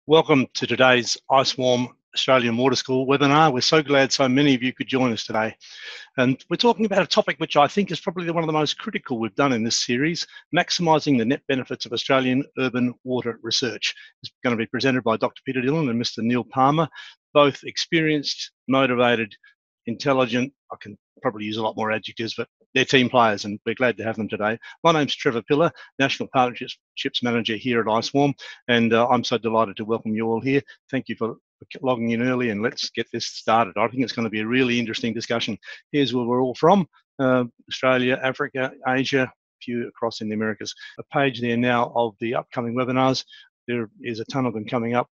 Welcome to today's Ice Warm Australian Water School webinar. We're so glad so many of you could join us today. And we're talking about a topic which I think is probably one of the most critical we've done in this series, maximising the net benefits of Australian urban water research. It's going to be presented by Dr. Peter Dillon and Mr. Neil Palmer, both experienced, motivated, intelligent. I can probably use a lot more adjectives, but they're team players and we're glad to have them today. My name's Trevor Pillar, National Partnerships Manager here at IceWarm, and I'm so delighted to welcome you all here. Thank you for logging in early, and let's get this started. I think it's going to be a really interesting discussion. Here's where we're all from, Australia, Africa, Asia, a few across in the Americas. A page there now of the upcoming webinars. There is a ton of them coming up.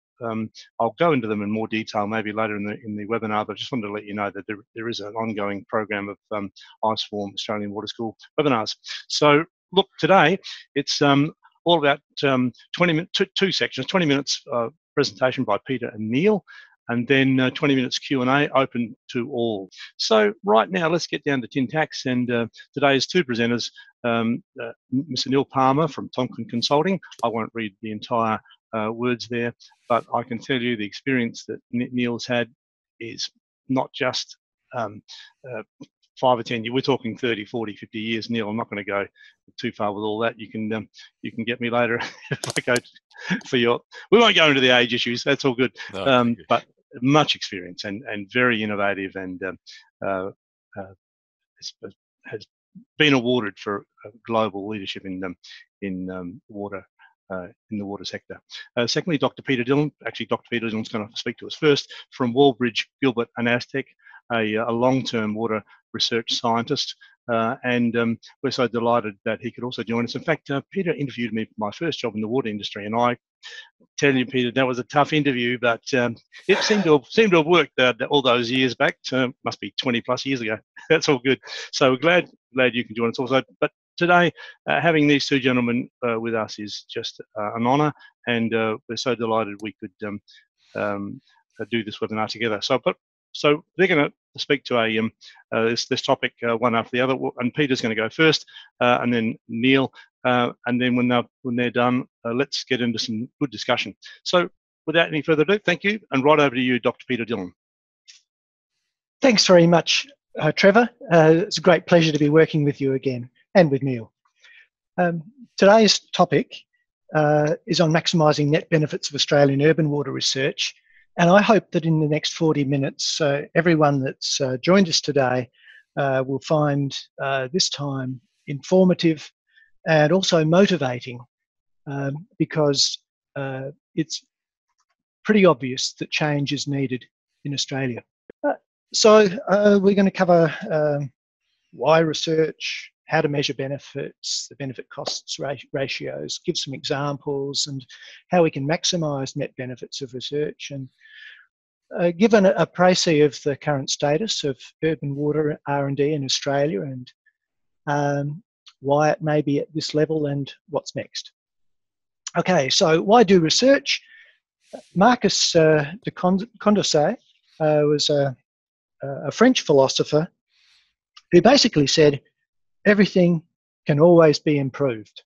I'll go into them in more detail maybe later in the webinar, but I just wanted to let you know that there is an ongoing program of IceWarm Australian Water School webinars. So look, today it's all about 20 minutes, two sections, 20 minutes presentation by Peter and Neil, and then 20 minutes Q&A open to all. So right now, let's get down to tin tacks, and today's two presenters, Mr. Neil Palmer from Tonkin Consulting. I won't read the entire words there, but I can tell you the experience that Neil's had is not just 5 or 10 years. We're talking 30, 40, 50 years. Neil, I'm not going to go too far with all that. You can get me later if I go for your. We won't go into the age issues. That's all good. No, but much experience and very innovative, and has been awarded for global leadership in water. In the water sector. Secondly, Dr. Peter Dillon. Actually, Dr. Peter Dillon's going to speak to us first from Wallbridge, Gilbert and Aztec, a long-term water research scientist. And we're so delighted that he could also join us. In fact, Peter interviewed me for my first job in the water industry, and I tell you, Peter, that was a tough interview, but it seemed to have worked all those years back. Must be 20 plus years ago. That's all good. So we're glad you can join us also. But today, having these two gentlemen with us is just an honour, and we're so delighted we could do this webinar together. So they're going to speak to this topic one after the other, and Peter's going to go first, and then Neil, and then when they're done, let's get into some good discussion. So without any further ado, thank you, and right over to you, Dr. Peter Dillon. Thanks very much, Trevor. It's a great pleasure to be working with you again, and with Neil. Today's topic is on maximising net benefits of Australian urban water research, and I hope that in the next 40 minutes, everyone that's joined us today will find this time informative and also motivating, because it's pretty obvious that change is needed in Australia. So we're going to cover why research, how to measure benefits, the benefit costs ratios, give some examples, and how we can maximise net benefits of research, and give a précis of the current status of urban water R&D in Australia, and why it may be at this level and what's next. Okay, so why do research? Marcus de Condorcet was a French philosopher who basically said, everything can always be improved,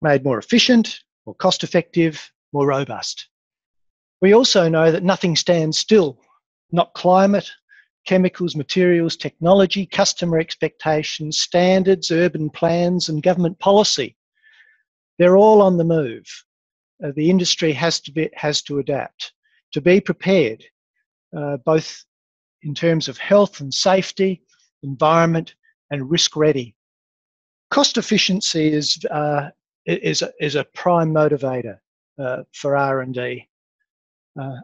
made more efficient, more cost-effective, more robust. We also know that nothing stands still, not climate, chemicals, materials, technology, customer expectations, standards, urban plans, and government policy. They're all on the move. The industry has to adapt, to be prepared, both in terms of health and safety, environment, and risk ready. Cost efficiency is a prime motivator for R&D.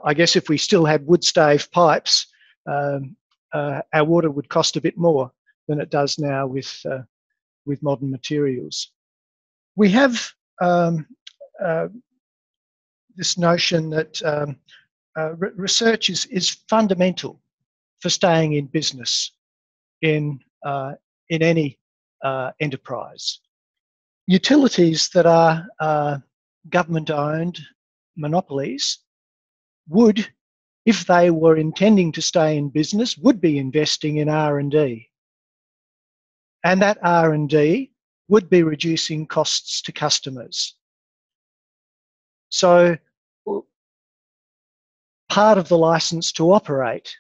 I guess if we still had wood stave pipes, our water would cost a bit more than it does now with modern materials. We have this notion that research is fundamental for staying in business in any enterprise. Utilities that are government-owned monopolies would, if they were intending to stay in business, would be investing in R&D. And that R&D would be reducing costs to customers. So part of the licence to operate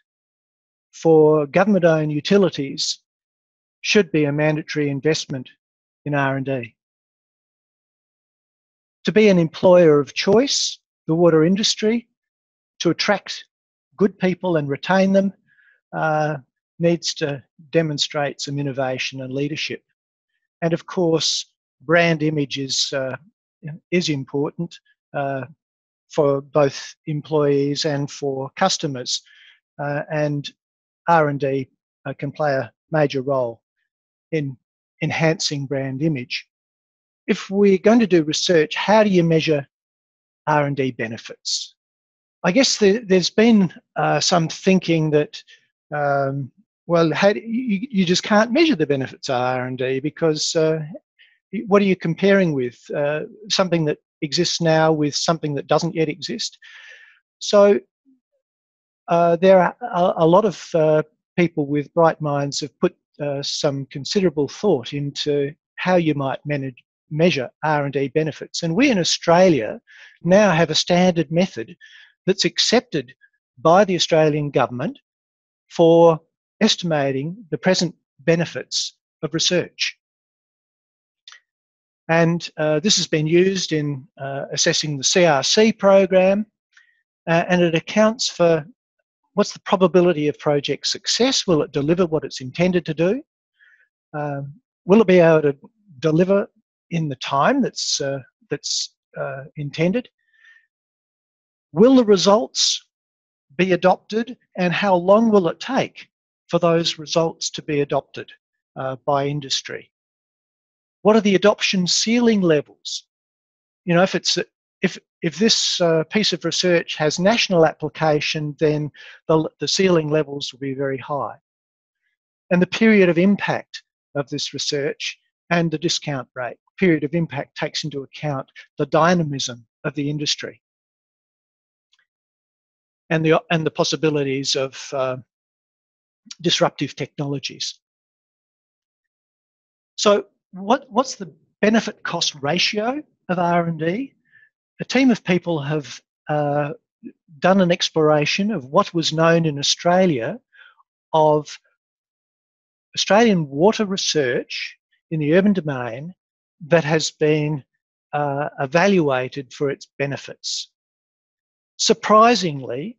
for government-owned utilities should be a mandatory investment in R&D. To be an employer of choice, the water industry, to attract good people and retain them, needs to demonstrate some innovation and leadership. And of course, brand image is important for both employees and for customers, and R&D can play a major role in enhancing brand image. If we're going to do research, how do you measure R&D benefits? I guess there's been some thinking that, well, you just can't measure the benefits of R&D because what are you comparing with? Something that exists now with something that doesn't yet exist. So there are a lot of people with bright minds have put some considerable thought into how you might measure R&D benefits. And we in Australia now have a standard method that's accepted by the Australian government for estimating the present benefits of research. And this has been used in assessing the CRC program, and it accounts for what's the probability of project success. Will it deliver what it's intended to do? Will it be able to deliver in the time that's intended? Will the results be adopted, and how long will it take for those results to be adopted by industry? What are the adoption ceiling levels? You know, if this piece of research has national application, then the ceiling levels will be very high. And the period of impact of this research and the discount rate. Period of impact takes into account the dynamism of the industry and the possibilities of disruptive technologies. So what's the benefit cost ratio of R&D? A team of people have done an exploration of what was known in Australia of Australian water research in the urban domain that has been evaluated for its benefits. Surprisingly,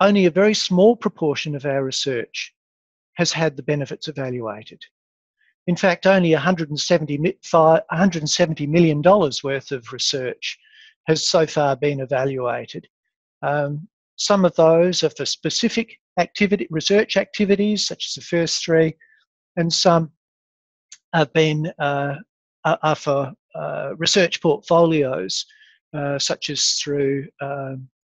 only a very small proportion of our research has had the benefits evaluated. In fact, only $170 million worth of research has so far been evaluated. Some of those are for specific research activities, such as the first three, and some have been are for research portfolios, such as through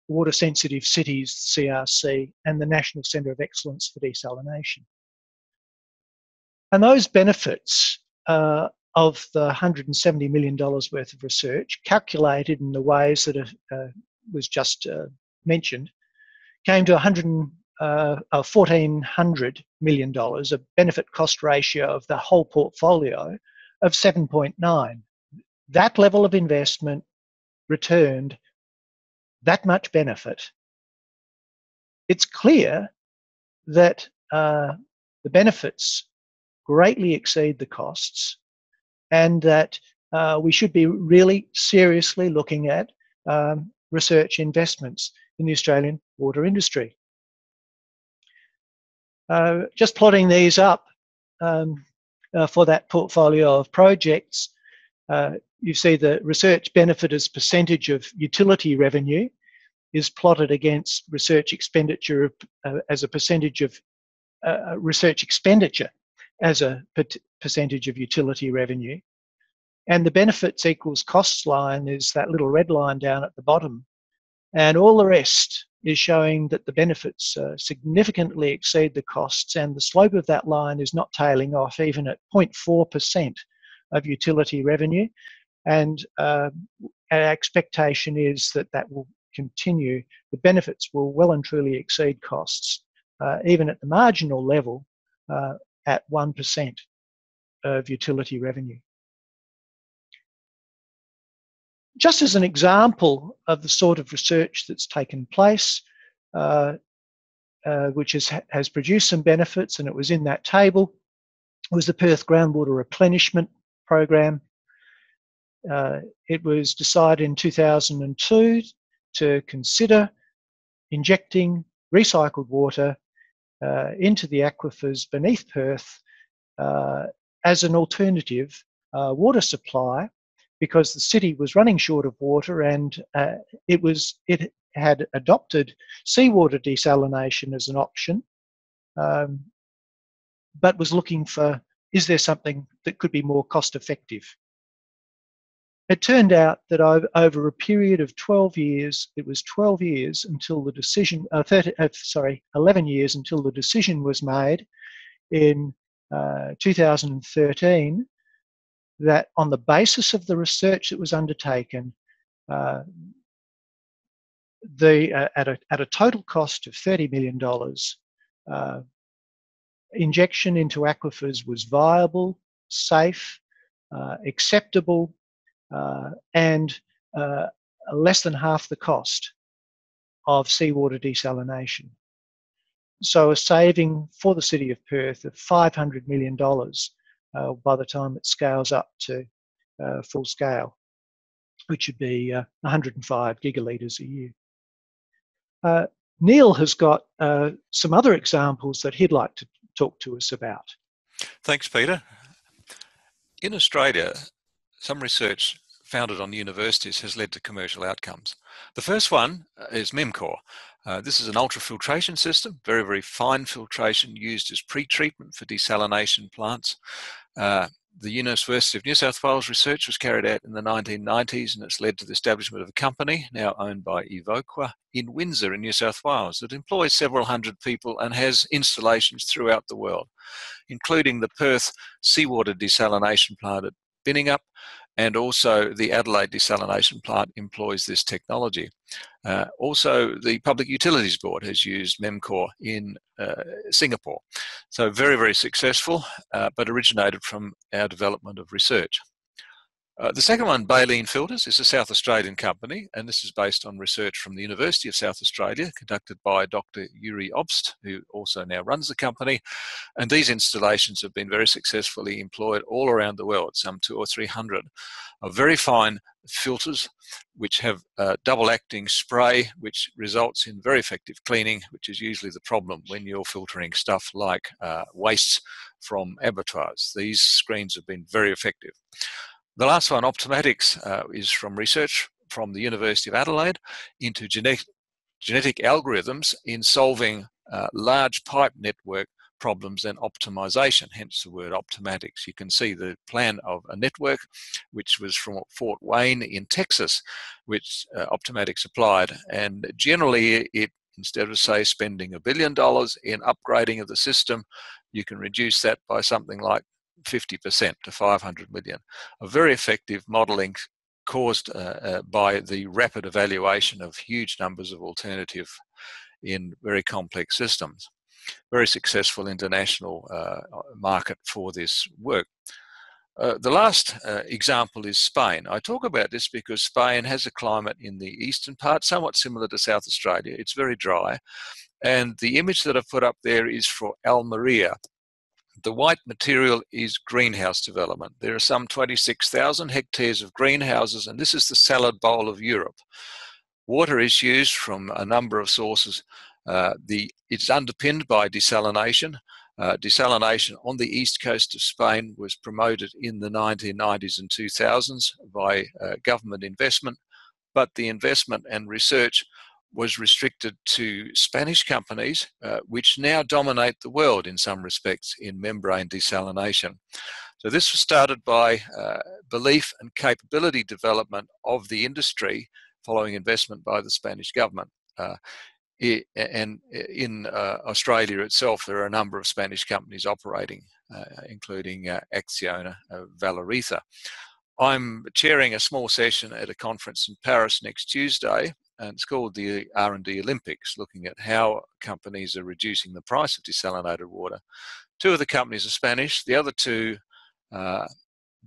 Water Sensitive Cities, CRC, and the National Centre of Excellence for Desalination. And those benefits of the $170 million worth of research, calculated in the ways that was just mentioned, came to $1,400 million, a benefit cost ratio of the whole portfolio of 7.9. That level of investment returned that much benefit. It's clear that the benefits greatly exceed the costs, and that we should be really seriously looking at research investments in the Australian water industry. Just plotting these up for that portfolio of projects, you see the research benefit as percentage of utility revenue is plotted against research expenditure as a percentage of research expenditure as a percentage of utility revenue. And the benefits equals costs line is that little red line down at the bottom. And all the rest is showing that the benefits significantly exceed the costs, and the slope of that line is not tailing off even at 0.4% of utility revenue. And our expectation is that that will continue. The benefits will well and truly exceed costs, even at the marginal level at 1% of utility revenue. Just as an example of the sort of research that's taken place, which has produced some benefits, and it was in that table, was the Perth groundwater replenishment program. It was decided in 2002 to consider injecting recycled water into the aquifers beneath Perth as an alternative water supply, because the city was running short of water, and it had adopted seawater desalination as an option, but was looking for, is there something that could be more cost effective? It turned out that over a period of 12 years, it was 12 years until the decision, 11 years until the decision was made in 2013, that on the basis of the research that was undertaken, at a total cost of $30 million, injection into aquifers was viable, safe, acceptable, and less than half the cost of seawater desalination. So a saving for the city of Perth of $500 million by the time it scales up to full scale, which would be 105 gigalitres a year. Neil has got some other examples that he'd like to talk to us about. Thanks, Peter. In Australia, some research founded on universities has led to commercial outcomes. The first one is MEMCOR. This is an ultrafiltration system, very, very fine filtration used as pre-treatment for desalination plants. The University of New South Wales research was carried out in the 1990s, and it's led to the establishment of a company now owned by Evoqua in Windsor in New South Wales that employs several hundred people and has installations throughout the world, including the Perth seawater desalination plant at Binningup, and also the Adelaide desalination plant employs this technology. Also, the Public Utilities Board has used MEMCOR in Singapore. So very, very successful, but originated from our development of research. The second one, Baleen Filters, is a South Australian company, and this is based on research from the University of South Australia, conducted by Dr. Yuri Obst, who also now runs the company. And these installations have been very successfully employed all around the world, some 200 or 300, of very fine filters, which have double-acting spray, which results in very effective cleaning, which is usually the problem when you're filtering stuff like wastes from abattoirs. These screens have been very effective. The last one, Optomatics, is from research from the University of Adelaide into genetic algorithms in solving large pipe network problems and optimization, hence the word Optomatics. You can see the plan of a network which was from Fort Wayne in Texas, which Optomatics applied, and generally it, instead of say spending $1 billion in upgrading of the system, you can reduce that by something like 50% to 500 million. A very effective modelling caused by the rapid evaluation of huge numbers of alternative in very complex systems. Very successful international market for this work. The last example is Spain. I talk about this because Spain has a climate in the eastern part, somewhat similar to South Australia. It's very dry. And the image that I've put up there is for Almeria. The white material is greenhouse development. There are some 26,000 hectares of greenhouses, and this is the salad bowl of Europe. Water is used from a number of sources. It's underpinned by desalination. Desalination on the east coast of Spain was promoted in the 1990s and 2000s by government investment, but the investment and research was restricted to Spanish companies, which now dominate the world in some respects in membrane desalination. So this was started by belief and capability development of the industry following investment by the Spanish government. And in Australia itself, there are a number of Spanish companies operating, including Acciona Valoriza. I'm chairing a small session at a conference in Paris next Tuesday, and it's called the R&D Olympics, looking at how companies are reducing the price of desalinated water. Two of the companies are Spanish, the other two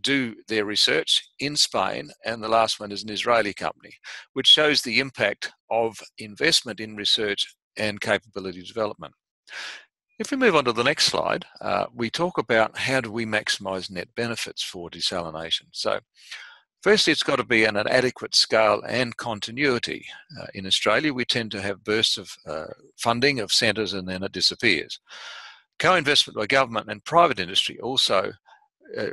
do their research in Spain, and the last one is an Israeli company, which shows the impact of investment in research and capability development. If we move on to the next slide, we talk about how do we maximise net benefits for desalination. So firstly, it's got to be at an adequate scale and continuity. In Australia, we tend to have bursts of funding of centres and then it disappears. Co-investment by government and private industry also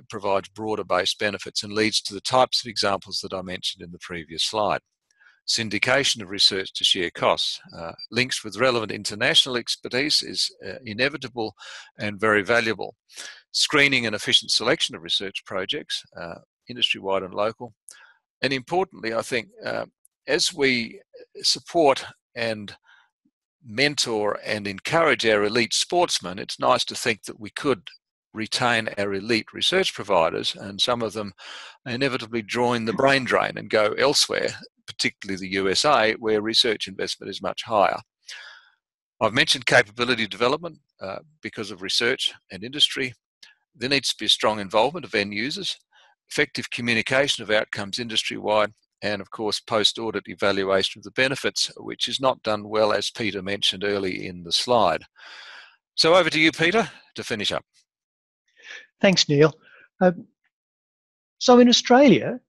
provides broader based benefits and leads to the types of examples that I mentioned in the previous slide. Syndication of research to share costs, links with relevant international expertise is inevitable and very valuable. Screening and efficient selection of research projects, industry-wide and local. And importantly, I think, as we support and mentor and encourage our elite sportsmen, it's nice to think that we could retain our elite research providers, and some of them inevitably join the brain drain and go elsewhere, particularly the USA, where research investment is much higher. I've mentioned capability development because of research and industry. There needs to be a strong involvement of end users, effective communication of outcomes industry-wide, and of course post-audit evaluation of the benefits, which is not done well, as Peter mentioned early in the slide. So over to you, Peter, to finish up. Thanks, Neil. So in Australia,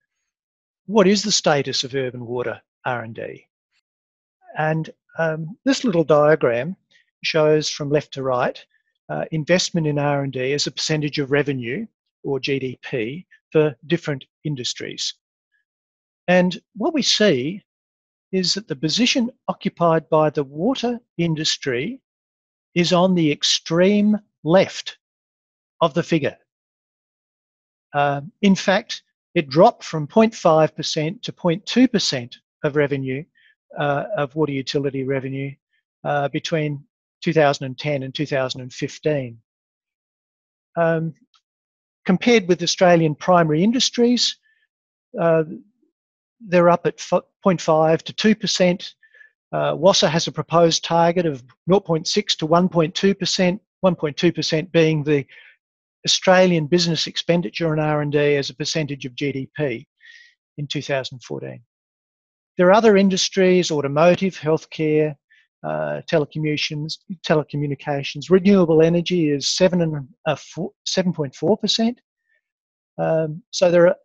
what is the status of urban water R&D? And this little diagram shows from left to right investment in R&D as a percentage of revenue, or GDP, for different industries. And what we see is that the position occupied by the water industry is on the extreme left of the figure. In fact, it dropped from 0.5% to 0.2% of revenue, of water utility revenue, between 2010 and 2015. Compared with Australian primary industries, they're up at 0.5 to 2%. WASA has a proposed target of 0.6 to 1.2%, 1.2% being the Australian business expenditure on R&D as a percentage of GDP in 2014. There are other industries: automotive, healthcare, telecommunications. Renewable energy is 7.4%. So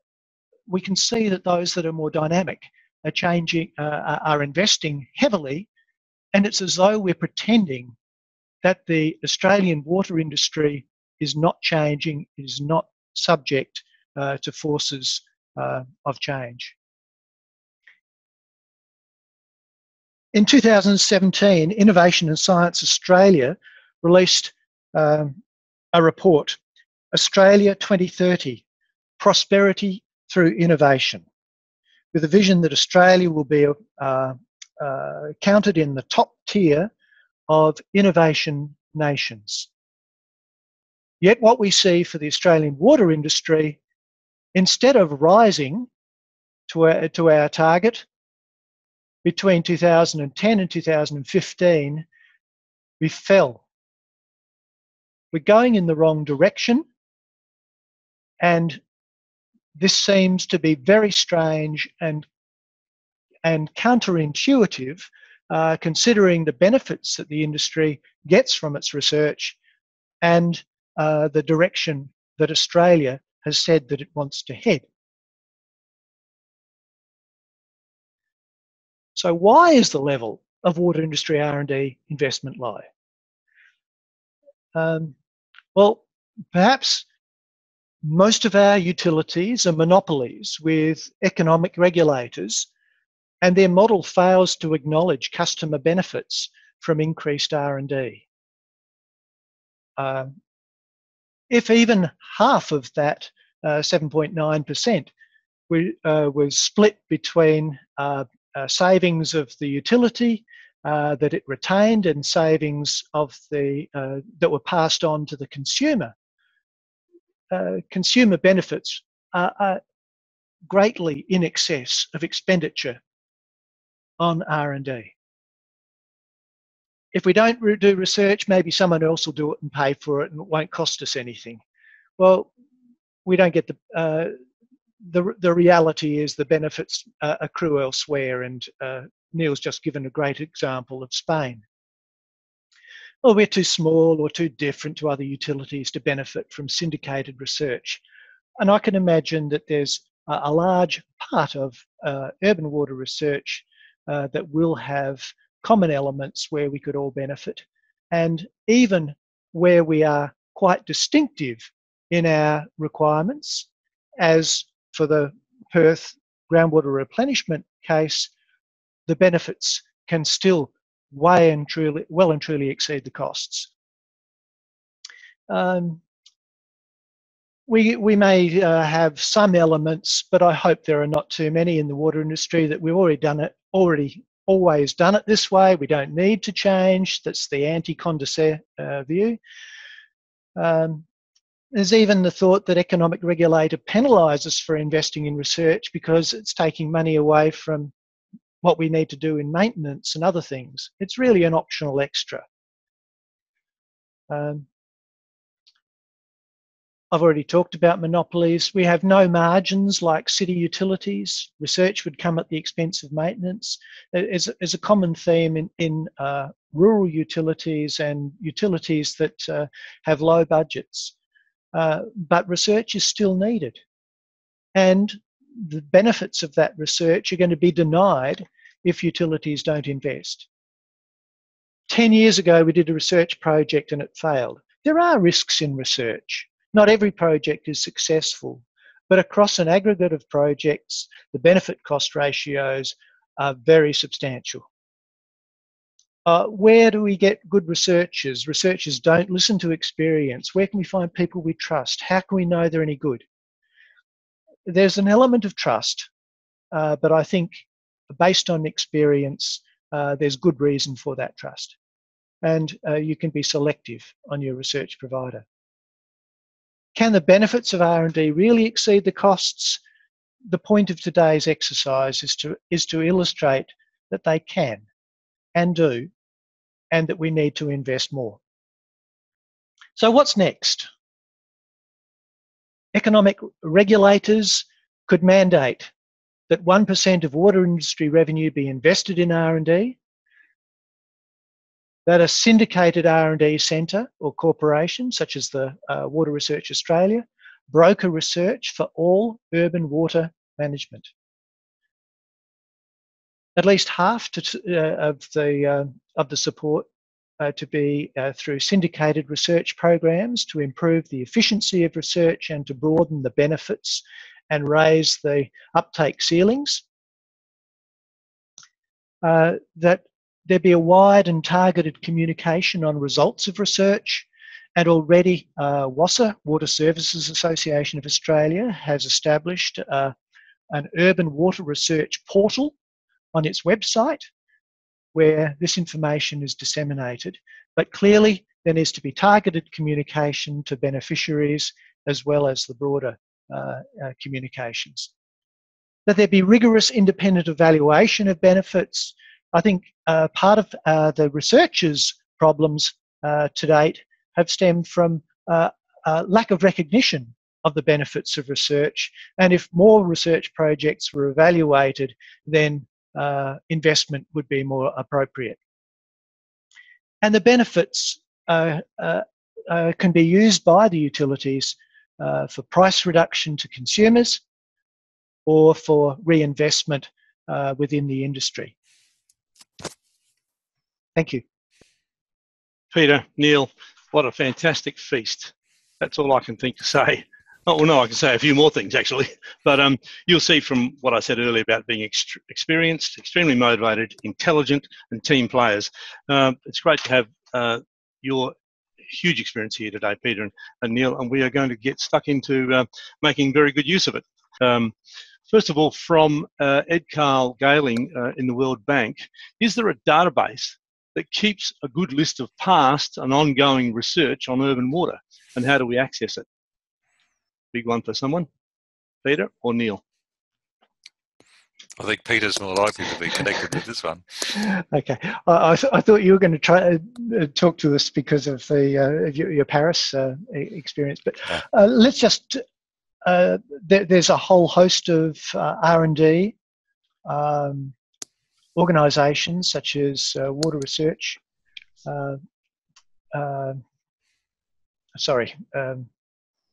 we can see that those that are more dynamic are changing, are investing heavily, and it's as though we're pretending that the Australian water industry is not changing, is not subject to forces of change. In 2017, Innovation and Science Australia released a report, Australia 2030, Prosperity Through Innovation, with a vision that Australia will be counted in the top tier of innovation nations. Yet what we see for the Australian water industry, instead of rising to our target, between 2010 and 2015, we fell. We're going in the wrong direction, and this seems to be very strange and counterintuitive, considering the benefits that the industry gets from its research and the direction that Australia has said that it wants to head. So why is the level of water industry R&D investment low? Well, perhaps most of our utilities are monopolies with economic regulators, and their model fails to acknowledge customer benefits from increased R&D. If even half of that 7.9% was split between savings of the utility that it retained and savings of that were passed on to the consumer, consumer benefits are greatly in excess of expenditure on R&D. If we don't do research, maybe someone else will do it and pay for it, and it won't cost us anything. Well, we don't get the reality is the benefits accrue elsewhere, and Neil's just given a great example of Spain. or we're too small or too different to other utilities to benefit from syndicated research. And I can imagine that there's a large part of urban water research that will have common elements where we could all benefit, and even where we are quite distinctive in our requirements, as for the Perth groundwater replenishment case, the benefits can still well and truly exceed the costs. We may have some elements, but I hope there are not too many in the water industry that we've always done it this way. We don't need to change. That's the anti-Condorcet view. There's even the thought that economic regulator penalises for investing in research because it's taking money away from what we need to do in maintenance and other things. It's really an optional extra. I've already talked about monopolies. We have no margins like city utilities. Research would come at the expense of maintenance. It's a common theme in rural utilities and utilities that have low budgets. But research is still needed. And the benefits of that research are going to be denied if utilities don't invest. 10 years ago, we did a research project and it failed. There are risks in research. Not every project is successful, but across an aggregate of projects, the benefit-cost ratios are very substantial. Where do we get good researchers? Researchers don't listen to experience. Where can we find people we trust? How can we know they're any good? There's an element of trust, but I think based on experience, there's good reason for that trust. And you can be selective on your research provider. Can the benefits of R&D really exceed the costs? The point of today's exercise is to illustrate that they can and do, and that we need to invest more. So what's next? Economic regulators could mandate that 1% of water industry revenue be invested in R&D, that a syndicated R&D centre or corporation, such as the Water Research Australia, broker research for all urban water management. At least half of the support to be through syndicated research programs to improve the efficiency of research and to broaden the benefits and raise the uptake ceilings. That there be a wide and targeted communication on results of research, and already WASA, Water Services Association of Australia, has established an urban water research portal on its website where this information is disseminated. But clearly there needs to be targeted communication to beneficiaries as well as the broader communications. That there be rigorous independent evaluation of benefits. I think part of the researchers' problems to date have stemmed from lack of recognition of the benefits of research, and if more research projects were evaluated, then investment would be more appropriate. And the benefits can be used by the utilities for price reduction to consumers or for reinvestment within the industry. Thank you. Peter, Neil, what a fantastic feast. That's all I can think to say. Oh, well, no, I can say a few more things actually, but you'll see from what I said earlier about being experienced, extremely motivated, intelligent, and team players. It's great to have your huge experience here today, Peter and Neil, and we are going to get stuck into making very good use of it. First of all, from Ed Carl Galing in the World Bank, is there a database that keeps a good list of past and ongoing research on urban water, and how do we access it? Big one for someone, Peter or Neil? I think Peter's more likely to be connected with this one. Okay, I thought you were going to try talk to us because of the your Paris experience, but let's just. There's a whole host of R&D organisations such as Water Research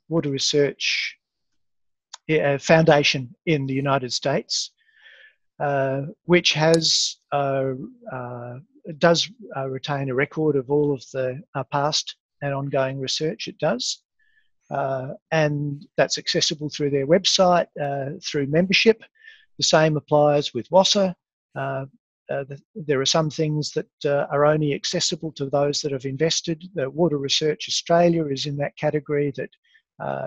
water research foundation in the United States, which does retain a record of all of the past and ongoing research it does. And that's accessible through their website, through membership. The same applies with WASA. There are some things that are only accessible to those that have invested. The Water Research Australia is in that category, that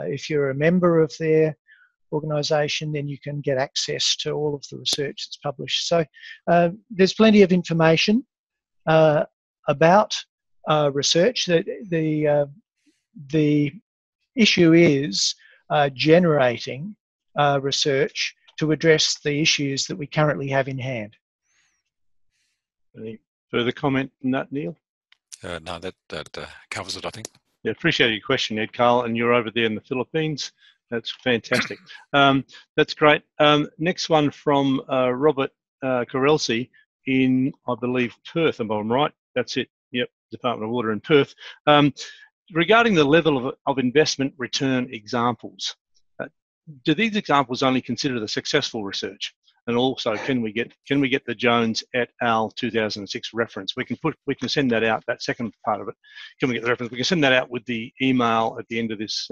if you're a member of their organisation, then you can get access to all of the research that's published. So there's plenty of information about research. The issue is generating research to address the issues that we currently have in hand. Any further comment on that, Neil? No, that covers it, I think. Yeah, appreciate your question, Ed Carl, and you're over there in the Philippines. That's fantastic. That's great. Next one from Robert Corelsi in, I believe, Perth, am I right? That's it. Yep, Department of Water in Perth. Regarding the level of investment return examples, do these examples only consider the successful research? And also, can we get the Jones et al. 2006 reference? We can send that out. That second part of it. Can we get the reference? We can send that out with the email at the end of this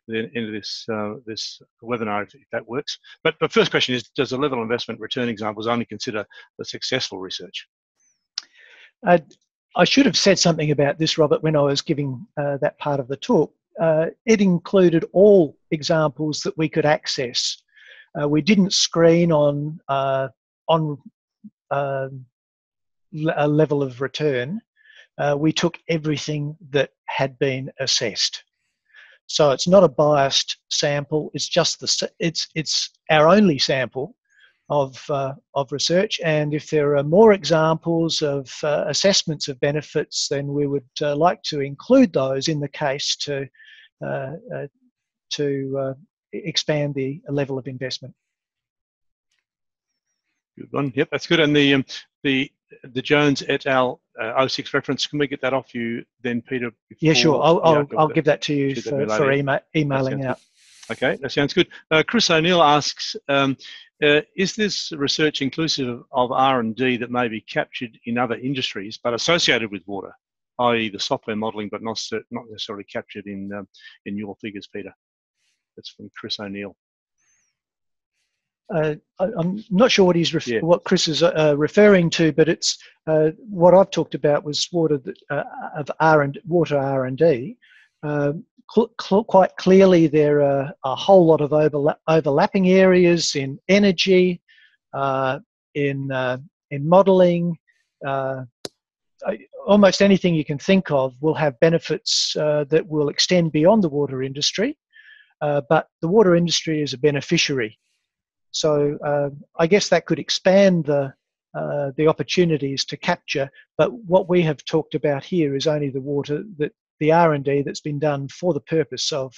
this webinar, if that works. But the first question is: does the level of investment return examples only consider the successful research? I should have said something about this, Robert, when I was giving that part of the talk. It included all examples that we could access. We didn't screen on a level of return. We took everything that had been assessed. So it's not a biased sample. It's just it's our only sample of research. And if there are more examples of assessments of benefits, then we would like to include those in the case to expand the level of investment. Good one. Yep, that's good. And the Jones et al. 06 reference, can we get that off you then, Peter? Yeah, sure. I'll give that to you for emailing out. Okay, that sounds good. Chris O'Neill asks, is this research inclusive of R&D that may be captured in other industries but associated with water, i.e. the software modelling, but not necessarily captured in your figures, Peter? That's from Chris O'Neill. I'm not sure what what Chris is referring to, but it's what I've talked about was water water R&D. Quite clearly, there are a whole lot of overlapping areas in energy, in modelling. Almost anything you can think of will have benefits that will extend beyond the water industry, but the water industry is a beneficiary. So I guess that could expand the opportunities to capture, but what we have talked about here is only the R&D that's been done for the purpose of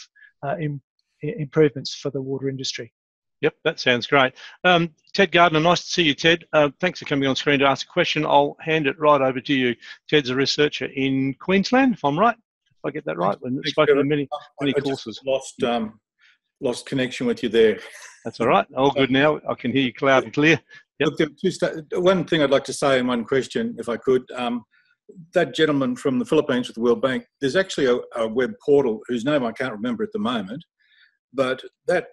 improvements for the water industry. Yep, that sounds great. Ted Gardner, nice to see you, Ted. Thanks for coming on screen to ask a question. I'll hand it right over to you. Ted's a researcher in Queensland, if I'm right. If I get that right. We've spoken to many courses. Lost connection with you there. That's all right. All good now. I can hear you loud and clear. Yep. Look, one thing I'd like to say in one question, if I could. That gentleman from the Philippines with the World Bank, there's actually a web portal whose name I can't remember at the moment, but that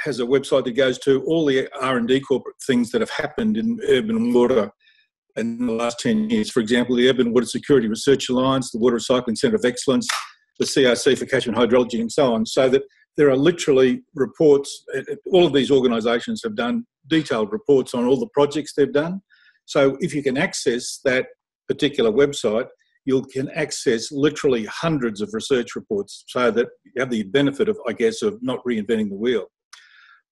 has a website that goes to all the R&D corporate things that have happened in urban water in the last 10 years. For example, the Urban Water Security Research Alliance, the Water Recycling Centre of Excellence, the CRC for Catchment Hydrology, and so on, so that there are literally reports. All of these organisations have done detailed reports on all the projects they've done. So if you can access that particular website, you can access literally hundreds of research reports, so that you have the benefit of, I guess, of not reinventing the wheel.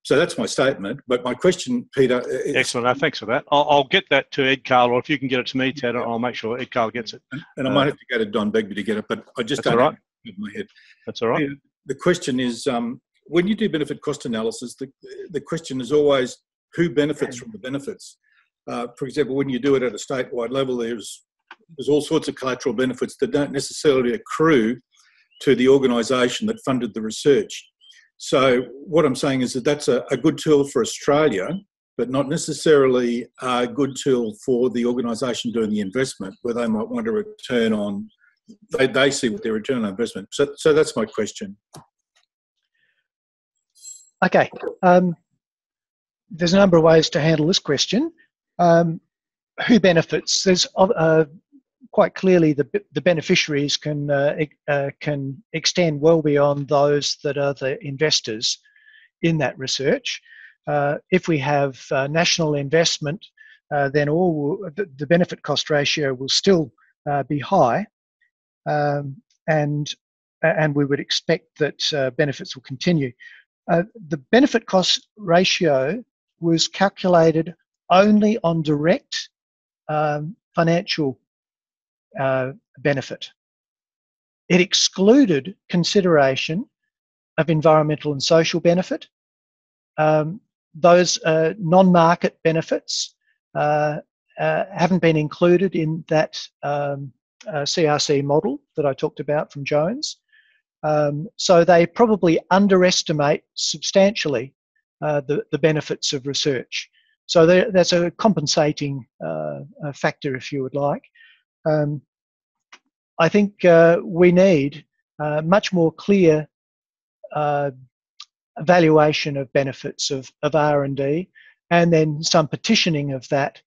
So that's my statement. But my question, Peter... Excellent. No, thanks for that. I'll get that to Ed Carl, or if you can get it to me, Ted, I'll make sure Ed Carl gets it. And I might have to go to Don Begbie to get it, but I just don't have it in my head. That's all right. Peter, the question is, when you do benefit cost analysis, the question is always who benefits from the benefits. For example, when you do it at a statewide level, there's there's all sorts of collateral benefits that don't necessarily accrue to the organisation that funded the research. So what I'm saying is that that's a good tool for Australia, but not necessarily a good tool for the organisation doing the investment, where they might want a return on, they see what their return on investment. So that's my question. Okay. There's a number of ways to handle this question. Who benefits? There's quite clearly the beneficiaries can extend well beyond those that are the investors in that research. If we have national investment, then the benefit cost ratio will still be high, and we would expect that benefits will continue. The benefit cost ratio was calculated only on direct financial benefit. It excluded consideration of environmental and social benefit. Those non-market benefits haven't been included in that CRC model that I talked about from Jones. So they probably underestimate substantially the benefits of research. So that's a compensating factor, if you would like. I think we need much more clear evaluation of benefits of R&D, and then some petitioning of that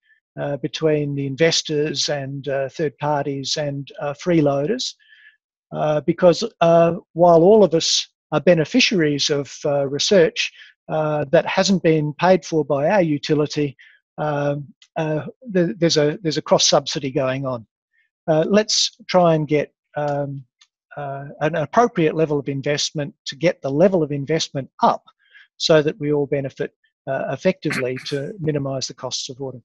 between the investors and third parties and freeloaders, because while all of us are beneficiaries of research that hasn't been paid for by our utility, there's a cross-subsidy going on. Let's try and get an appropriate level of investment to get the level of investment up so that we all benefit effectively to minimise the costs of water.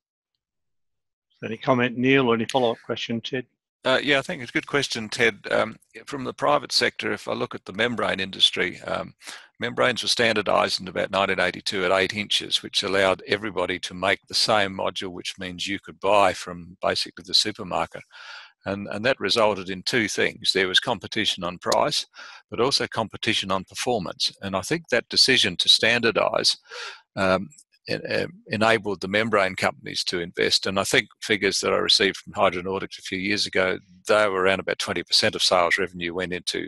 Any comment, Neil, or any follow-up question, Ted? Yeah, I think it's a good question, Ted. From the private sector, if I look at the membrane industry, membranes were standardised in about 1982 at 8 inches, which allowed everybody to make the same module, which means you could buy from basically the supermarket. And that resulted in two things. There was competition on price, but also competition on performance. And I think that decision to standardise enabled the membrane companies to invest. And I think figures that I received from Hydronautics a few years ago, they were around about 20% of sales revenue went into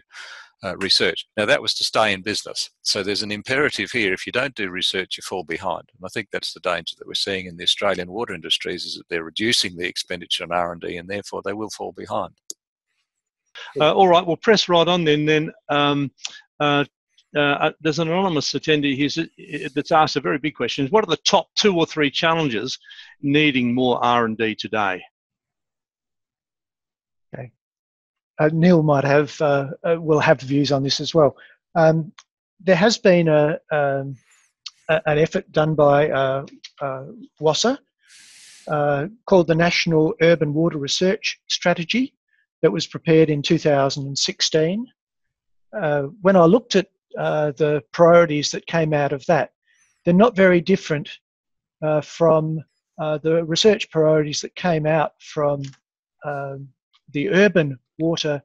research. Now that was to stay in business. So there's an imperative here. If you don't do research, you fall behind. And I think that's the danger that we're seeing in the Australian water industries, is that they're reducing the expenditure on R&D, and therefore they will fall behind. All right, we'll press right on then. There's an anonymous attendee here that's asked a very big question. What are the top 2 or 3 challenges needing more R&D today? Okay. Neil might have will have views on this as well. There has been an effort done by WASA called the National Urban Water Research Strategy that was prepared in 2016. When I looked at the priorities that came out of that, they're not very different from the research priorities that came out from the Urban Water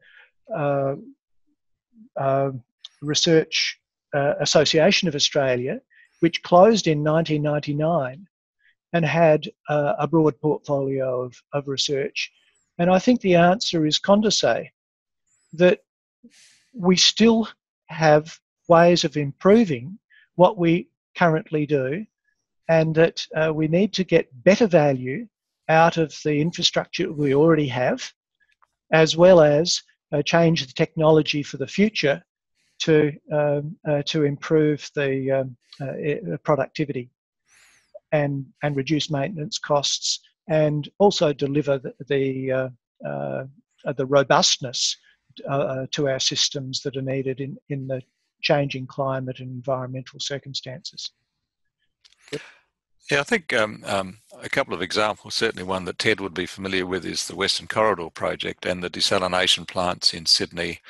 Research Association of Australia, which closed in 1999 and had a broad portfolio of research. And I think the answer is Condorcet, that we still have ways of improving what we currently do, and that we need to get better value out of the infrastructure we already have, as well as change the technology for the future to improve the productivity and reduce maintenance costs, and also deliver the robustness to our systems that are needed in the changing climate and environmental circumstances. Yeah, I think a couple of examples, certainly one that Ted would be familiar with, is the Western Corridor project and the desalination plants in Sydney,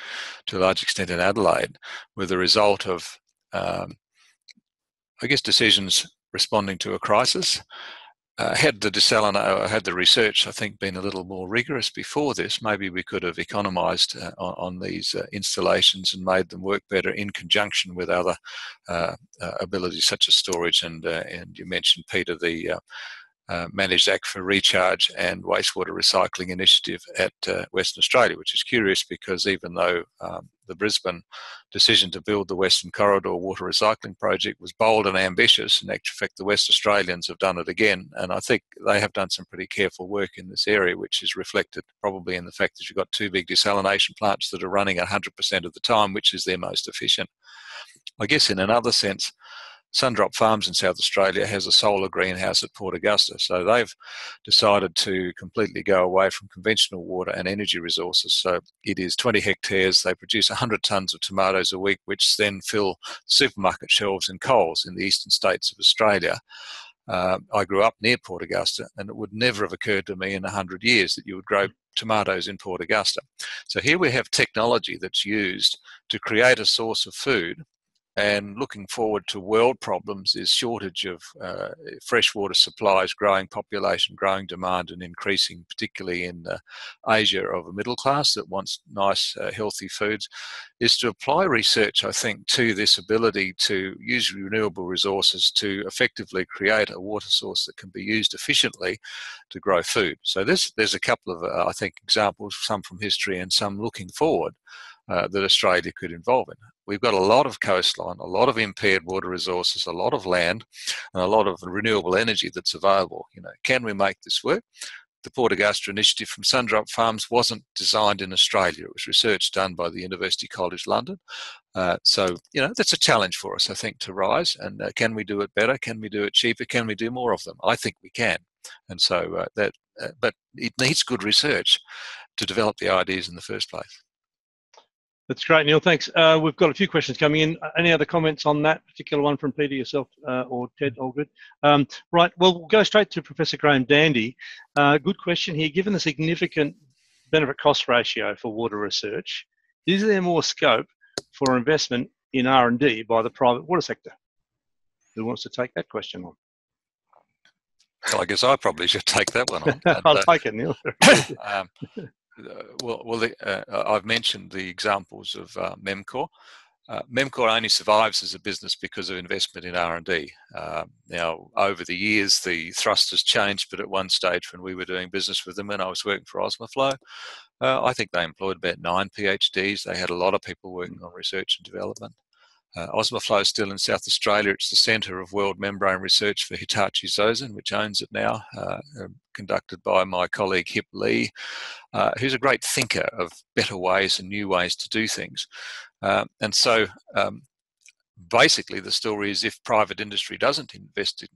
to a large extent in Adelaide, were the result of, I guess, decisions responding to a crisis. had the research, I think, been a little more rigorous before this, maybe we could have economised on these installations and made them work better in conjunction with other abilities such as storage. And you mentioned, Peter, the Managed Aquifer Recharge and Wastewater Recycling Initiative at Western Australia, which is curious because even though the Brisbane decision to build the Western Corridor Water Recycling Project was bold and ambitious, in actual fact the West Australians have done it again, and I think they have done some pretty careful work in this area, which is reflected probably in the fact that you've got two big desalination plants that are running 100% of the time, which is their most efficient. I guess in another sense, Sundrop Farms in South Australia has a solar greenhouse at Port Augusta, so they've decided to completely go away from conventional water and energy resources. So it is 20 hectares, they produce 100 tonnes of tomatoes a week, which then fill supermarket shelves in Coles in the eastern states of Australia. I grew up near Port Augusta, and it would never have occurred to me in 100 years that you would grow tomatoes in Port Augusta. So here we have technology that's used to create a source of food. And looking forward to world problems is shortage of freshwater supplies, growing population, growing demand, and increasing, particularly in Asia, of a middle class that wants nice, healthy foods, is to apply research, I think, to this ability to use renewable resources to effectively create a water source that can be used efficiently to grow food. So there's a couple of, I think, examples, some from history and some looking forward, that Australia could involve in. We've got a lot of coastline, a lot of impaired water resources, a lot of land, and a lot of renewable energy that's available. You know, can we make this work? The Port Augusta initiative from Sundrop Farms wasn't designed in Australia. It was research done by the University College London. So, you know, that's a challenge for us, I think, to rise. And can we do it better? Can we do it cheaper? Can we do more of them? I think we can. And so but it needs good research to develop the ideas in the first place. That's great, Neil. Thanks. We've got a few questions coming in. Any other comments on that particular one from Peter, yourself, or Ted? All good. Right. Well, we'll go straight to Professor Graham Dandy. Good question here. Given the significant benefit-cost ratio for water research, is there more scope for investment in R&D by the private water sector? Who wants to take that question on? Well, I guess I probably should take that one on. I'll take it, Neil. I've mentioned the examples of MEMCOR. MEMCOR only survives as a business because of investment in R&D. Now, over the years, the thrust has changed, but at one stage when we were doing business with them, when I was working for OzMaflow, I think they employed about 9 PhDs. They had a lot of people working on research and development. OzMaflow is still in South Australia. It's the centre of world membrane research for Hitachi Zosen, which owns it now, conducted by my colleague Hip Lee, who's a great thinker of better ways and new ways to do things. And so basically the story is if private industry doesn't invest in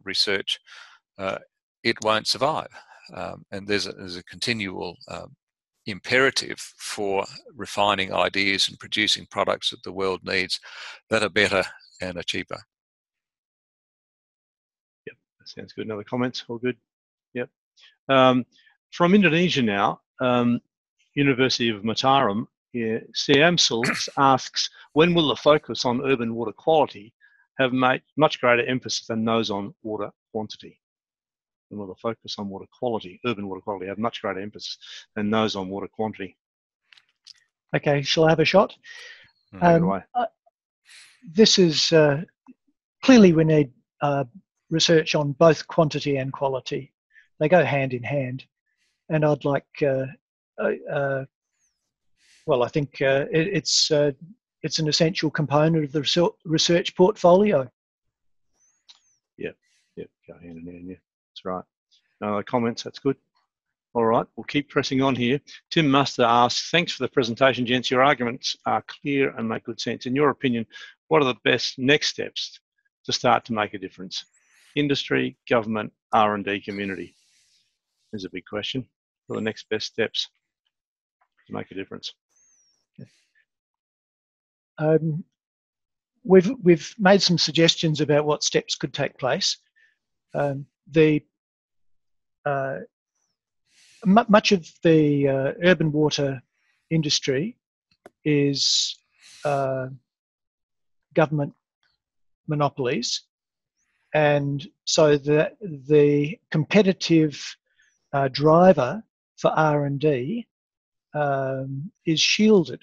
research, it won't survive. And there's a continual imperative for refining ideas and producing products that the world needs that are better and are cheaper. Yep, that sounds good. Another comments? All good? Yep. From Indonesia now, University of Mataram, Siamsul asks, when will the focus on urban water quality have made much greater emphasis than those on water quantity? And will the focus on water quality, urban water quality, have much greater emphasis than those on water quantity? Okay, shall I have a shot? This is clearly we need research on both quantity and quality. They go hand in hand, and I'd like. Well, I think it's an essential component of the research portfolio. Yep, go hand in hand. Yeah. That's right. No other comments? That's good. All right, we'll keep pressing on here. Tim Muster asks, thanks for the presentation, gents. Your arguments are clear and make good sense. In your opinion, what are the best next steps to start to make a difference? Industry, government, R&D, community? There's a big question. What are the next best steps to make a difference? We've made some suggestions about what steps could take place. Much of the urban water industry is government monopolies, And so the competitive driver for R&D is shielded.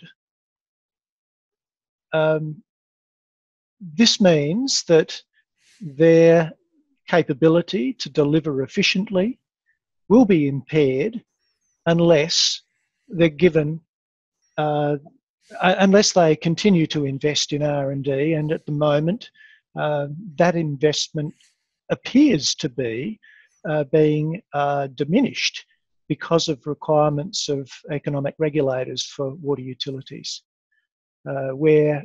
This means that their capability to deliver efficiently will be impaired unless they're given, unless they continue to invest in R&D, and at the moment that investment appears to be being diminished because of requirements of economic regulators for water utilities, where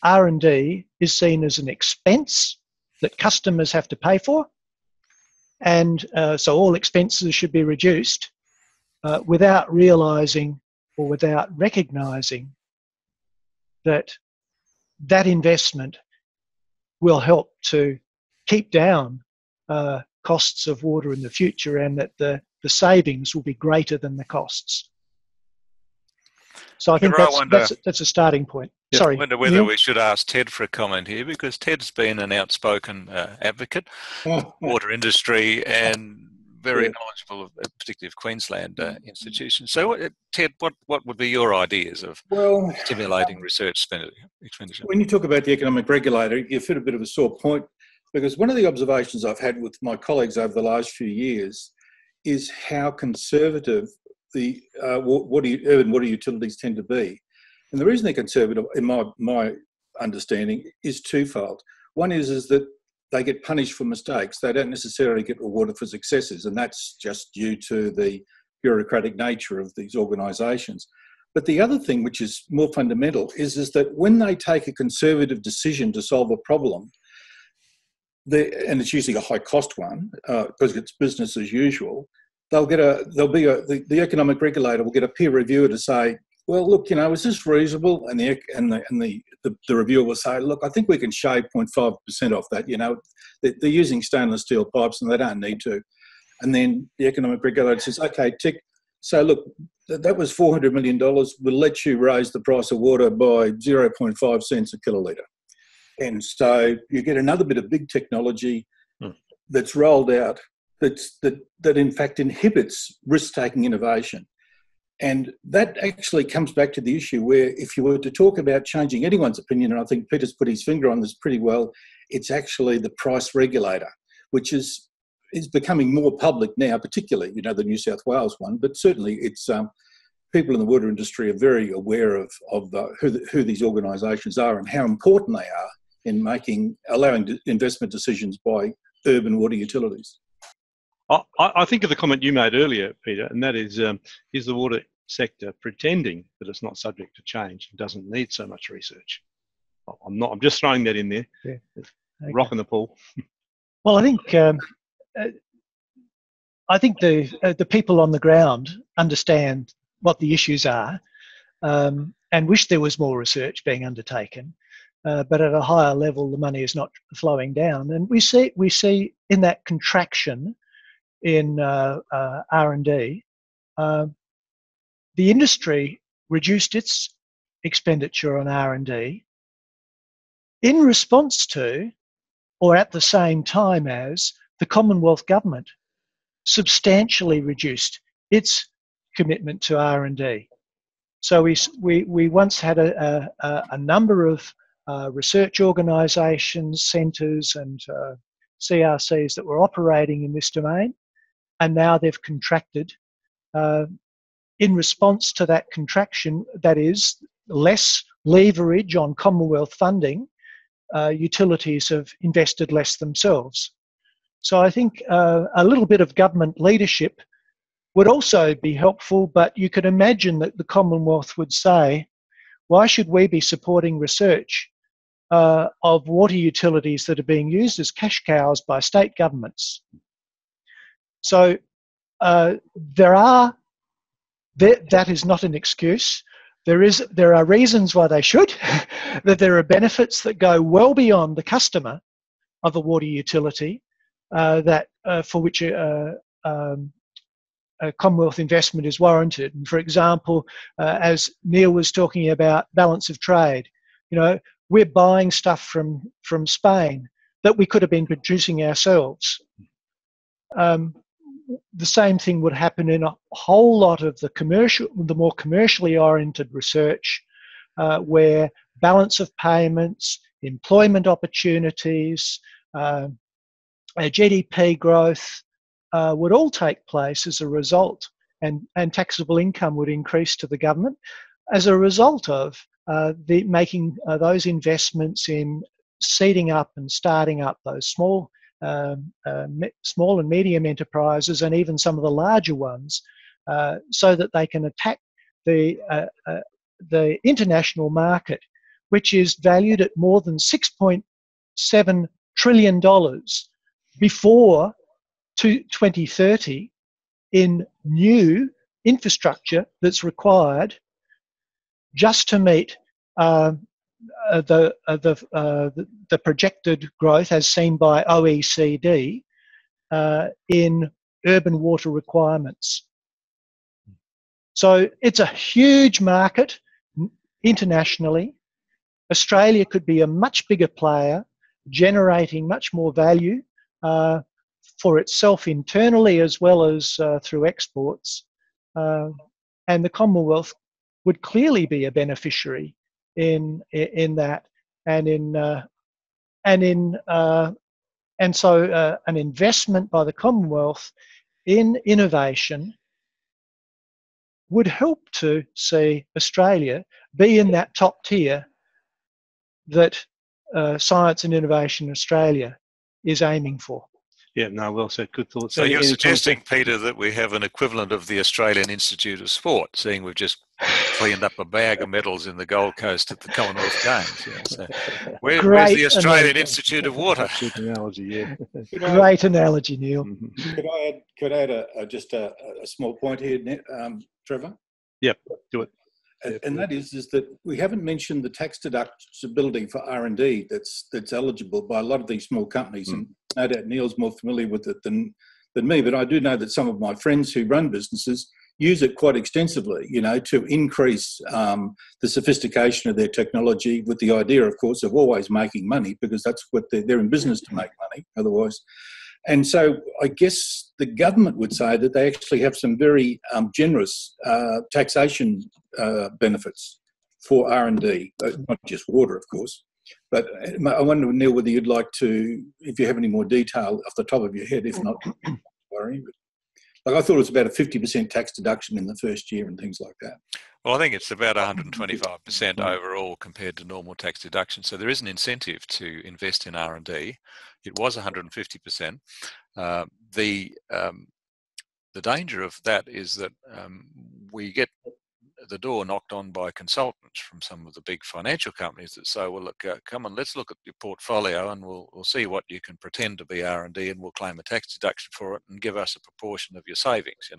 R&D is seen as an expense that customers have to pay for, and so all expenses should be reduced without realising or without recognising that that investment will help to keep down costs of water in the future, and that the savings will be greater than the costs. So I think that's a starting point. Yeah, Sorry, I wonder whether Neil? we should ask Ted for a comment here, because Ted's been an outspoken advocate of the water industry and very knowledgeable, particularly of Queensland institutions. So, Ted, what would be your ideas of stimulating research expenditure? When you talk about the economic regulator, you've hit a bit of a sore point, because one of the observations I've had with my colleagues over the last few years is how conservative the urban water utilities tend to be. And the reason they're conservative, in my understanding, is twofold. One is that they get punished for mistakes. They don't necessarily get rewarded for successes, and that's just due to the bureaucratic nature of these organisations. But the other thing, which is more fundamental, is that when they take a conservative decision to solve a problem, and it's usually a high-cost one because it's business as usual, the economic regulator will get a peer reviewer to say, well, look, is this reasonable? And the reviewer will say, look, I think we can shave 0.5% off that. They're using stainless steel pipes and they don't need to. And then the economic regulator says, okay, tick. So look, that was $400 million. We'll let you raise the price of water by 0.5 cents a kilolitre. And so you get another bit of big technology that's rolled out that in fact inhibits risk-taking innovation. And that actually comes back to the issue where if you were to talk about changing anyone's opinion, and I think Peter's put his finger on this pretty well, it's actually the price regulator, which is becoming more public now, particularly, the New South Wales one, but certainly it's people in the water industry are very aware of who these organisations are and how important they are in allowing investment decisions by urban water utilities. I think of the comment you made earlier, Peter, and that is the water sector pretending that it's not subject to change and doesn't need so much research? I'm just throwing that in there. Yeah. Okay. Rocking the pool. Well, I think the people on the ground understand what the issues are and wish there was more research being undertaken. But at a higher level, the money is not flowing down, and we see in that contraction in R&D, the industry reduced its expenditure on R&D in response to, or at the same time as, the Commonwealth Government substantially reduced its commitment to R&D. So we once had a number of research organisations, centres and CRCs that were operating in this domain, and now they've contracted. In response to that contraction, that is, less leverage on Commonwealth funding, utilities have invested less themselves. So I think a little bit of government leadership would also be helpful, but you could imagine that the Commonwealth would say, why should we be supporting research of water utilities that are being used as cash cows by state governments? So that is not an excuse. There are reasons why they should, that there are benefits that go well beyond the customer of a water utility for which a Commonwealth investment is warranted. And for example, as Neil was talking about balance of trade, we're buying stuff from Spain that we could have been producing ourselves. The same thing would happen in a whole lot of the more commercially oriented research, where balance of payments, employment opportunities, GDP growth would all take place as a result, and taxable income would increase to the government as a result of making those investments in seeding up and starting up those small and medium enterprises, and even some of the larger ones, so that they can attack the international market, which is valued at more than $6.7 trillion before 2030 in new infrastructure that's required just to meet the projected growth as seen by OECD in urban water requirements. So it's a huge market internationally. Australia could be a much bigger player, generating much more value for itself internally as well as through exports. And the Commonwealth would clearly be a beneficiary in that, and so an investment by the Commonwealth in innovation would help to see Australia be in that top tier that Science and Innovation Australia is aiming for. Yeah, no, well said. Good thoughts. So you're suggesting, Peter, that we have an equivalent of the Australian Institute of Sport, seeing we've just cleaned up a bag of medals in the Gold Coast at the Commonwealth Games. Yeah, so where's the Australian Institute of Water? Good analogy, yeah. Great analogy, Neil. Could I add just a small point here, Trevor? Yep, do it. And that is that we haven't mentioned the tax deductibility for R&D that's eligible by a lot of these small companies. And no doubt Neil's more familiar with it than me, but I do know that some of my friends who run businesses use it quite extensively, to increase the sophistication of their technology, with the idea, of course, of always making money, because that's what they're in business to make money otherwise. And so I guess the government would say that they actually have some very generous taxation benefits for R&D, not just water, of course. But I wonder, Neil, whether you'd like to, if you have any more detail off the top of your head. If not, don't worry. But I thought it was about a 50% tax deduction in the first year and things like that. Well, I think it's about 125% overall compared to normal tax deduction. So there is an incentive to invest in R&D. It was 150%. The danger of that is that we get the door knocked on by consultants from some of the big financial companies that say, well, look, come on, let's look at your portfolio and we'll see what you can pretend to be R&D, and we'll claim a tax deduction for it and give us a proportion of your savings,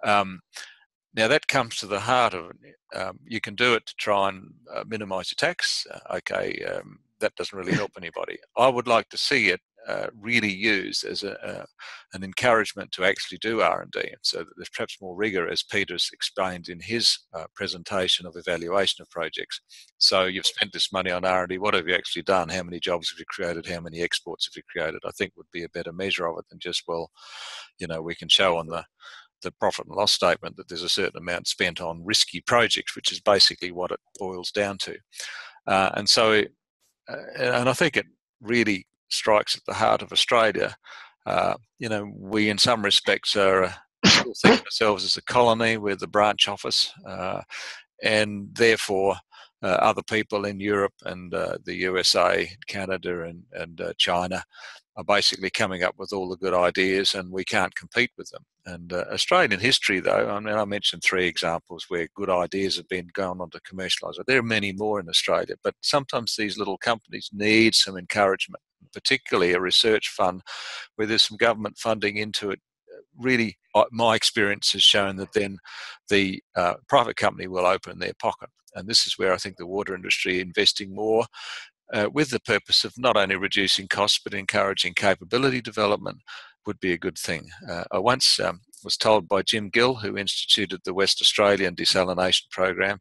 Now that comes to the heart of it. You can do it to try and minimise your tax. That doesn't really help anybody. I would like to see it really used as an encouragement to actually do R&D, and so that there's perhaps more rigour, as Peter's explained in his presentation of evaluation of projects. So you've spent this money on R&D, what have you actually done? How many jobs have you created? How many exports have you created? I think would be a better measure of it than just, we can show on the profit and loss statement that there's a certain amount spent on risky projects, which is basically what it boils down to. And I think it really strikes at the heart of Australia. We in some respects are still think of ourselves as a colony. We're the branch office, and therefore other people in Europe and the USA, Canada and China are basically coming up with all the good ideas, and we can't compete with them. And Australian history, though, I mentioned 3 examples where good ideas have been going on to commercialise. There are many more in Australia, but sometimes these little companies need some encouragement, particularly a research fund where there's some government funding into it. Really, my experience has shown that then the private company will open their pocket. And this is where I think the water industry investing more with the purpose of not only reducing costs but encouraging capability development would be a good thing. I once was told by Jim Gill, who instituted the West Australian desalination program,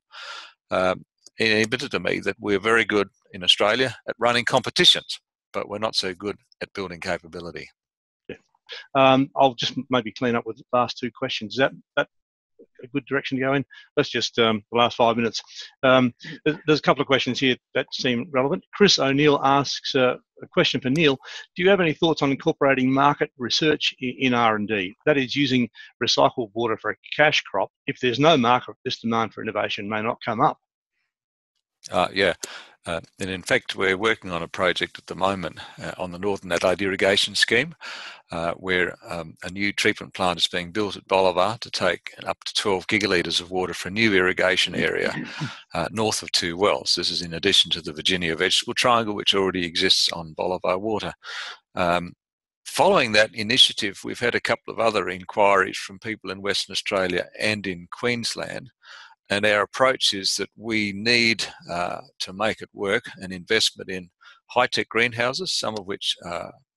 he admitted to me that we're very good in Australia at running competitions, but we're not so good at building capability. Yeah. I'll just maybe clean up with the last two questions. Is that a good direction to go in? Let's just the last 5 minutes. There's a couple of questions here that seem relevant. Chris O'Neill asks a question for Neil. Do you have any thoughts on incorporating market research in R&D? That is, using recycled water for a cash crop. If there's no market, this demand for innovation may not come up. Yeah. And in fact, we're working on a project at the moment on the Northern Adelaide irrigation scheme, where a new treatment plant is being built at Bolivar to take up to 12 gigalitres of water for a new irrigation area north of 2 wells. This is in addition to the Virginia Vegetable Triangle, which already exists on Bolivar water. Following that initiative, we've had a couple of other inquiries from people in Western Australia and in Queensland. And our approach is that we need to make it work, an investment in high-tech greenhouses, some of which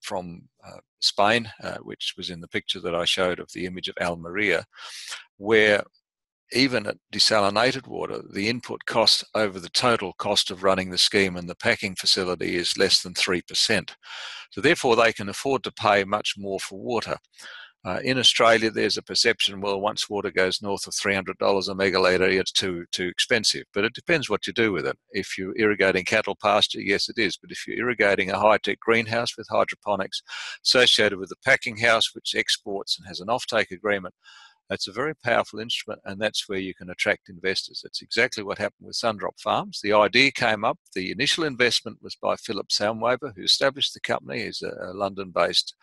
from Spain, which was in the picture that I showed of the image of Almeria, where even at desalinated water, the input cost over the total cost of running the scheme and the packing facility is less than 3%. So therefore, they can afford to pay much more for water. In Australia, there's a perception, well, once water goes north of $300 a megalitre, it's too expensive. But it depends what you do with it. If you're irrigating cattle pasture, yes, it is. But if you're irrigating a high-tech greenhouse with hydroponics associated with a packing house which exports and has an offtake agreement, that's a very powerful instrument, and that's where you can attract investors. That's exactly what happened with Sundrop Farms. The idea came up. The initial investment was by Philip Soundwaver, who established the company. He's a London-based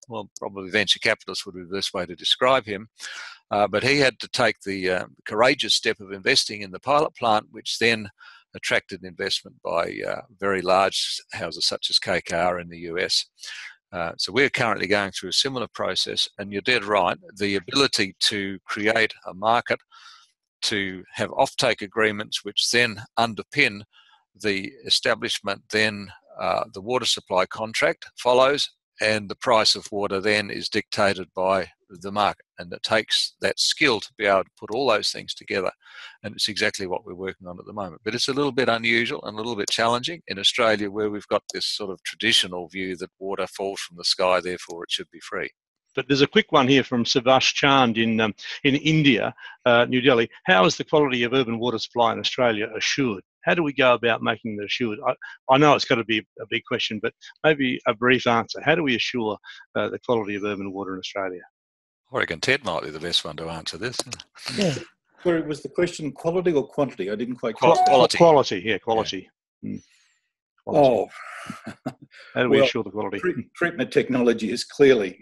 well, probably venture capitalist would be the best way to describe him. But he had to take the courageous step of investing in the pilot plant, which then attracted investment by very large houses such as KKR in the US. So we're currently going through a similar process, and you're dead right. The ability to create a market, to have offtake agreements which then underpin the establishment, then the water supply contract follows, and the price of water then is dictated by the market. And it takes that skill to be able to put all those things together. And it's exactly what we're working on at the moment. But it's a little bit unusual and a little bit challenging in Australia, where we've got this sort of traditional view that water falls from the sky, therefore it should be free. But there's a quick one here from Subhash Chand in India, New Delhi. How is the quality of urban water supply in Australia assured? How do we go about making it assured? I know it's got to be a big question, but maybe a brief answer. How do we assure the quality of urban water in Australia? I reckon Ted might be the best one to answer this. Yeah. Sorry, was the question quality or quantity? I didn't quite Quality. Quality, yeah, quality. Yeah. Quality. Oh, how do we assure the quality? Treatment technology is clearly,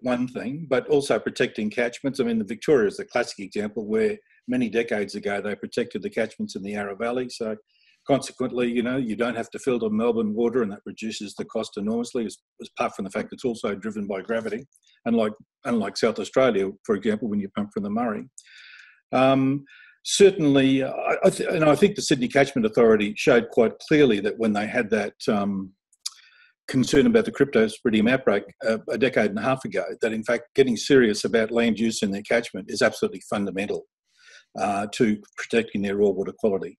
one thing, but also protecting catchments. I mean, the Victoria is the classic example where many decades ago they protected the catchments in the Yarra Valley. So consequently, you don't have to filter Melbourne water, and that reduces the cost enormously, apart from the fact it's also driven by gravity, unlike South Australia, for example, when you pump from the Murray. Certainly, I think the Sydney Catchment Authority showed quite clearly that when they had that concern about the cryptosporidium outbreak a decade and a half ago, that in fact getting serious about land use in their catchment is absolutely fundamental to protecting their raw water quality.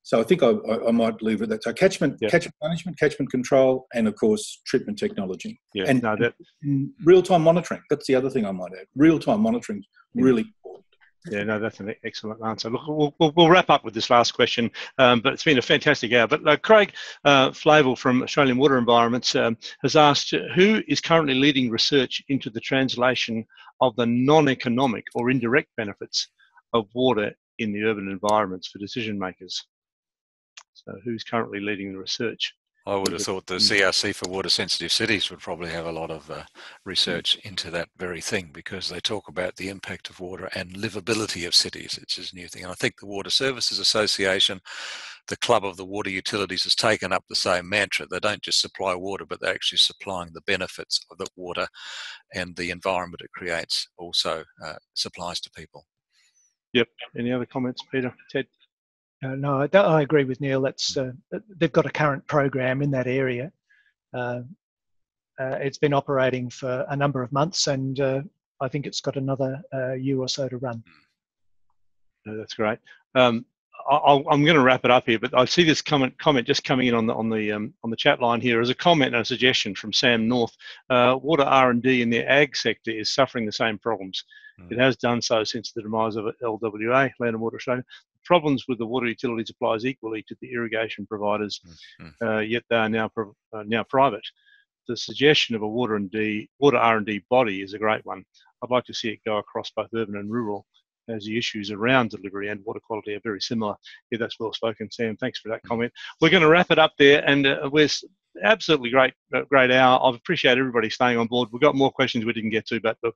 So I think I might leave it at that. So catchment management, catchment control, and of course treatment technology. Yeah, and real-time monitoring. That's the other thing I might add. Real-time monitoring is really important. Yeah, no, that's an excellent answer. Look, we'll wrap up with this last question, but it's been a fantastic hour. But Craig Flavel from Australian Water Environments has asked, who is currently leading research into the translation of the non-economic or indirect benefits of water in the urban environments for decision makers? So who's currently leading the research? I would have thought the CRC for water sensitive cities would probably have a lot of research into that very thing, because they talk about the impact of water and livability of cities. It's a new thing. And I think the Water Services Association, the Club of the Water Utilities, has taken up the same mantra. They don't just supply water, but they're actually supplying the benefits of the water, and the environment it creates also supplies to people. Yep. Any other comments, Peter? Ted? No, I agree with Neil. That's they've got a current program in that area. It's been operating for a number of months, and I think it's got another year or so to run. No, that's great. I'm going to wrap it up here, but I see this comment just coming in on the chat line here as a comment and a suggestion from Sam North. Water R&D in the ag sector is suffering the same problems. It has done so since the demise of LWA, Land and Water Australia. Problems with the water utilities applies equally to the irrigation providers, yet they are now private. The suggestion of a water R&D body is a great one. I'd like to see it go across both urban and rural, as the issues around delivery and water quality are very similar. Yeah, that's well spoken, Sam. Thanks for that comment. We're going to wrap it up there, and we're absolutely great hour. I've appreciated everybody staying on board. We've got more questions we didn't get to, but look,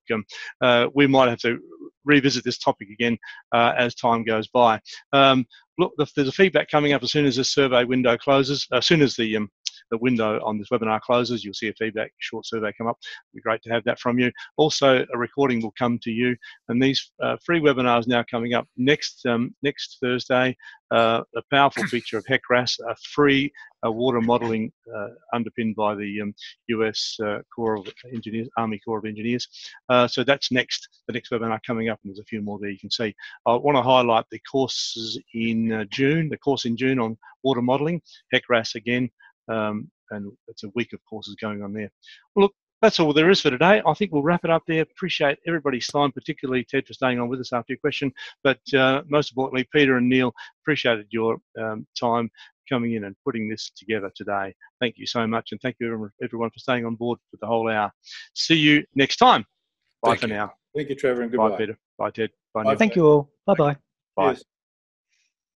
we might have to revisit this topic again as time goes by. Look, there's a feedback coming up as soon as this survey window closes. As soon as the window on this webinar closes, you'll see a feedback short survey come up. It'd be great to have that from you. Also, a recording will come to you, and these free webinars now coming up next Thursday. A powerful feature of HECRAS, a free water modelling underpinned by the US Corps of Engineers, Army Corps of Engineers. So that's the next webinar coming up, and there's a few more there you can see. I want to highlight the courses in June. The course in June on water modelling, HECRAS again. And it's a week of courses going on there. Well, look, that's all there is for today. I think we'll wrap it up there. Appreciate everybody's time, particularly Ted for staying on with us after your question. But most importantly, Peter and Neil, appreciated your time coming in and putting this together today. Thank you so much, and thank you everyone for staying on board for the whole hour. See you next time. Bye for now. Thank you, Trevor, and goodbye. Bye, Peter. Bye, Ted. Bye, Bye. Neil. Thank you all. Bye-bye. Bye. Yes.